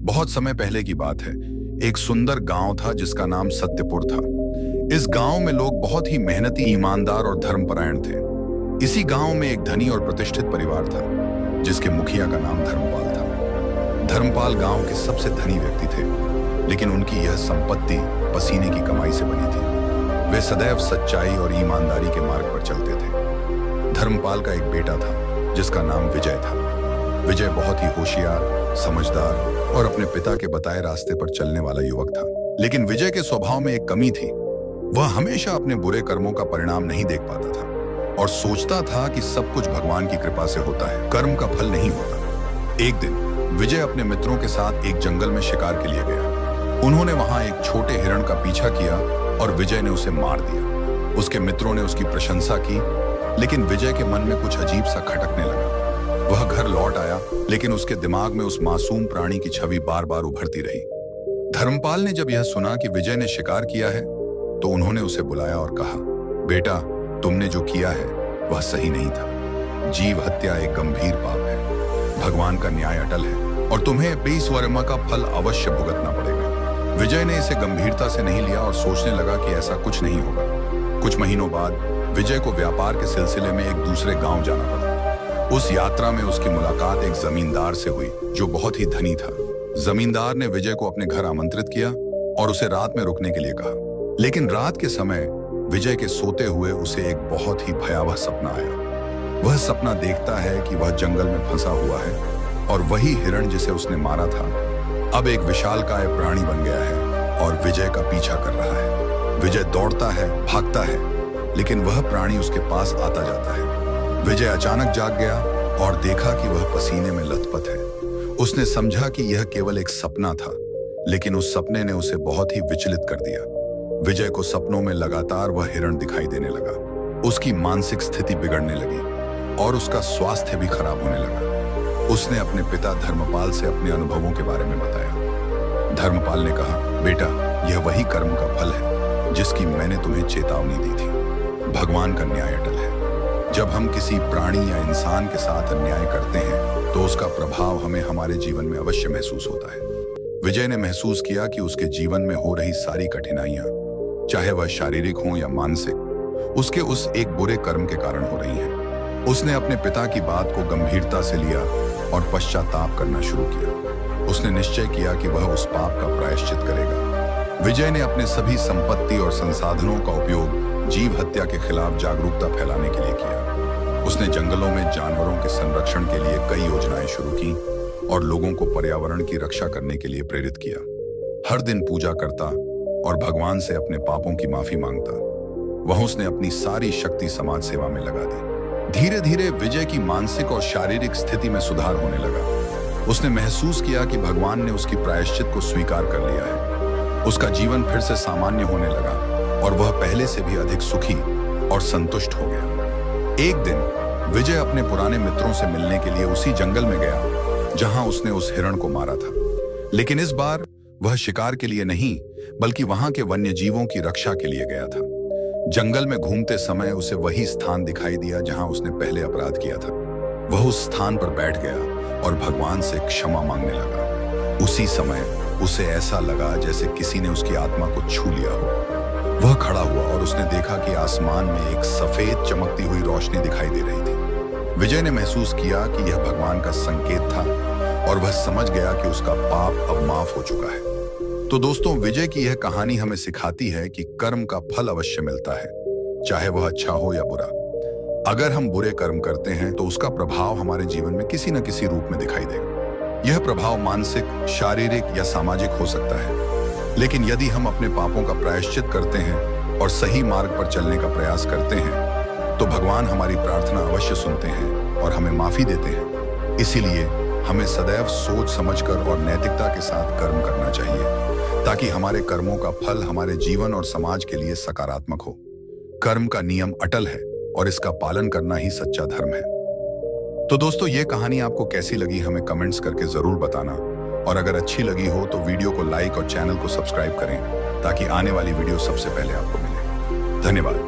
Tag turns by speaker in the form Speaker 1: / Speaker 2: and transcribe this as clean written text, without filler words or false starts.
Speaker 1: बहुत समय पहले की बात है। एक सुंदर गांव था जिसका नाम सत्यपुर था। इस गांव में लोग बहुत ही मेहनती, ईमानदार और धर्मपरायण थे। इसी गांव में एक धनी और प्रतिष्ठित परिवार था जिसके मुखिया का नाम धर्मपाल था। धर्मपाल गांव के सबसे धनी व्यक्ति थे, लेकिन उनकी यह संपत्ति पसीने की कमाई से बनी थी। वे सदैव सच्चाई और ईमानदारी के मार्ग पर चलते थे। धर्मपाल का एक बेटा था जिसका नाम विजय था। विजय बहुत ही होशियार, समझदार और अपने पिता के बताए रास्ते पर चलने वाला युवक था। लेकिन विजय के स्वभाव में एक कमी थी। वह हमेशा अपने बुरे कर्मों का परिणाम नहीं देख पाता था और सोचता था कि सब कुछ भगवान की कृपा से होता है, कर्म का फल नहीं होता। एक दिन विजय अपने मित्रों के साथ एक जंगल में शिकार के लिए गया। उन्होंने वहां एक छोटे हिरण का पीछा किया और विजय ने उसे मार दिया। उसके मित्रों ने उसकी प्रशंसा की, लेकिन विजय के मन में कुछ अजीब सा खटकने लगा। वह घर लौट आया, लेकिन उसके दिमाग में उस मासूम प्राणी की छवि बार बार उभरती रही। धर्मपाल ने जब यह सुना कि विजय ने शिकार किया है, तो उन्होंने उसे बुलाया और कहा, बेटा, तुमने जो किया है वह सही नहीं था। जीव हत्या एक गंभीर पाप है। भगवान का न्याय अटल है और तुम्हें बेईश्वरमा का फल अवश्य भुगतना पड़ेगा। विजय ने इसे गंभीरता से नहीं लिया और सोचने लगा कि ऐसा कुछ नहीं होगा। कुछ महीनों बाद विजय को व्यापार के सिलसिले में एक दूसरे गांव जाना पड़ा। उस यात्रा में उसकी मुलाकात एक जमींदार से हुई जो बहुत ही धनी था। जमींदार ने विजय को अपने घर आमंत्रित किया और उसे रात में रुकने के लिए कहा। लेकिन रात के समय विजय के सोते हुए उसे एक बहुत ही भयावह सपना आया। वह सपना देखता है कि वह जंगल में फंसा हुआ है और वही हिरण जिसे उसने मारा था अब एक विशालकाय प्राणी बन गया है और विजय का पीछा कर रहा है। विजय दौड़ता है, भागता है, लेकिन वह प्राणी उसके पास आता जाता है। विजय अचानक जाग गया और देखा कि वह पसीने में लथपथ है। उसने समझा कि यह केवल एक सपना था, लेकिन उस सपने ने उसे बहुत ही विचलित कर दिया। विजय को सपनों में लगातार वह हिरण दिखाई देने लगा। उसकी मानसिक स्थिति बिगड़ने लगी और उसका स्वास्थ्य भी खराब होने लगा। उसने अपने पिता धर्मपाल से अपने अनुभवों के बारे में बताया। धर्मपाल ने कहा, बेटा, यह वही कर्म का फल है जिसकी मैंने तुम्हें चेतावनी दी थी। भगवान का न्याय अटल है। जब हम किसी प्राणी या इंसान के साथ अन्याय करते हैं तो उसका प्रभाव हमें हमारे जीवन में अवश्य महसूस होता है। विजय ने महसूस किया कि उसके जीवन में हो रही सारी कठिनाइयां, चाहे वह शारीरिक हो या मानसिक, उसके उस एक बुरे कर्म के कारण हो रही हैं। उसने अपने पिता की बात को गंभीरता से लिया और पश्चाताप करना शुरू किया। उसने निश्चय किया कि वह उस पाप का प्रायश्चित करेगा। विजय ने अपने सभी संपत्ति और संसाधनों का उपयोग जीव हत्या के खिलाफ जागरूकता फैलाने के लिए किया। उसने जंगलों में जानवरों के संरक्षण के लिए कई योजनाएं शुरू की और लोगों को पर्यावरण की रक्षा करने के लिए प्रेरित किया। हर दिन पूजा करता और भगवान से अपने पापों की माफी मांगता। वह उसने अपनी सारी शक्ति समाज सेवा में लगा दी। धीरे धीरे विजय की मानसिक और शारीरिक स्थिति में सुधार होने लगा। उसने महसूस किया कि भगवान ने उसकी प्रायश्चित को स्वीकार कर लिया है। उसका जीवन फिर से सामान्य होने लगा और वह पहले से भी अधिक सुखी और संतुष्ट हो गया। एक दिन विजय अपने पुराने मित्रों से मिलने के लिए उसी जंगल में गया जहां उसने उस हिरण को मारा था। लेकिन इस बार वह शिकार के लिए नहीं, बल्कि वहां के वन्य जीवों की रक्षा के लिए गया था। जंगल में घूमते समय उसे वही स्थान दिखाई दिया जहां उसने पहले अपराध किया था। वह उस स्थान पर बैठ गया और भगवान से क्षमा मांगने लगा। उसी समय उसे ऐसा लगा जैसे किसी ने उसकी आत्मा को छू लिया हो। वह खड़ा हुआ और उसने देखा कि आसमान में एक सफेद चमकती हुई रोशनी दिखाई दे रही थी। विजय ने महसूस किया कि यह भगवान का संकेत था और वह समझ गया कि उसका पाप अब माफ हो चुका है। तो दोस्तों, विजय की यह कहानी हमें सिखाती है कि कर्म का फल अवश्य मिलता है, चाहे वह अच्छा हो या बुरा। अगर हम बुरे कर्म करते हैं तो उसका प्रभाव हमारे जीवन में किसी न किसी रूप में दिखाई देगा। यह प्रभाव मानसिक, शारीरिक या सामाजिक हो सकता है। लेकिन यदि हम अपने पापों का प्रायश्चित करते हैं और सही मार्ग पर चलने का प्रयास करते हैं तो भगवान हमारी प्रार्थना अवश्य सुनते हैं और हमें माफी देते हैं। इसीलिए हमें सदैव सोच समझकर और नैतिकता के साथ कर्म करना चाहिए ताकि हमारे कर्मों का फल हमारे जीवन और समाज के लिए सकारात्मक हो। कर्म का नियम अटल है और इसका पालन करना ही सच्चा धर्म है। तो दोस्तों, ये कहानी आपको कैसी लगी हमें कमेंट्स करके जरूर बताना, और अगर अच्छी लगी हो तो वीडियो को लाइक और चैनल को सब्सक्राइब करें ताकि आने वाली वीडियो सबसे पहले आपको मिले। धन्यवाद।